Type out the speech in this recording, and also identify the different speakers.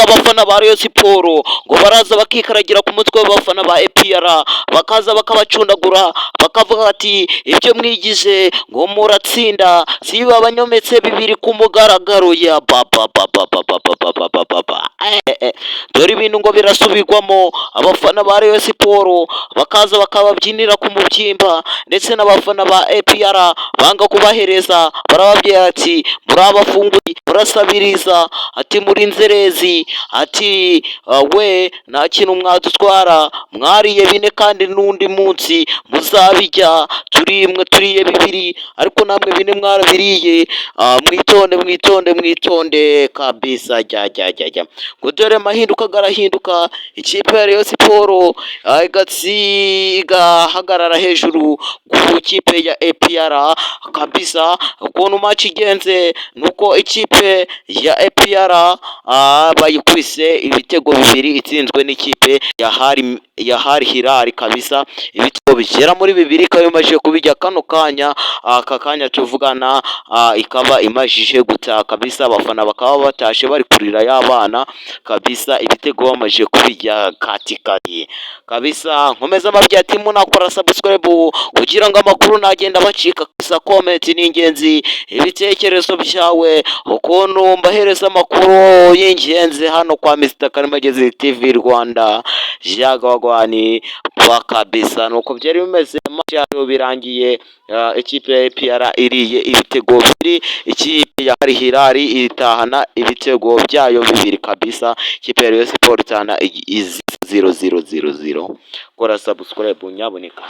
Speaker 1: abafana ba Rayon Sport ngo baraza bakikaragira ku mutwe w'abafana ba APR bakaza bakabacundagura bakavuga ati ibyo mwigize ngo muratsinda si babanyometse bibiri ku mugaragaro ya dore ibintu ngo birasubirwamo abafana ba Rayon Sport bakaza bakababyinira ku mubyimba ndetse n'abafana ba APR banga kubahereza barababwira ati muri abafunguye murasabiriza ati muri nzerezi ati we nta kintu mwadutwara mwariye bine kandi n'undi munsi muzabijya turiye bibiri ariko namwe bine mwarabiriye mwitonde kabisa jya ngo dore mahinduka garahinduka ikipe ya Rayon Sport igahagarara hejuru ku kipe ya APR kabisa. Ukuntu match igenze nuko ikipe ya APR bayikubise ibitego bibiri itsinzwe n'ikipe ya Hari Hilal kabisa, ibitego bigera muri bibiri ikaba imajije kubijya aka kanya tuvugana ikaba imajije gutaha kabisa. Abafana bakaba batashe bari kurira y'abana kabisa, ibitego bamajije kubijya katikati kabisa. Nkomeza amabya ati munakora subscribe kugira ngo amakuru nagenda bacika kabisa. Comment ni ingenzi, ibitekerezo byawe ukuntu mbahereza amakuru y'ingenzi hano kwa Mr. Karimagezi TV Rwanda jagwagwani kabisa. Nuko byari bimeze match birangiye ikipe ya APR iriye ibitego bibiri, ikipe ya Hari Hilal itahana ibitego byayo bibiri kabisa. Ikipe ya Rayon Sport itahana 0-0-0-0. Kora subscribe nyaboneka.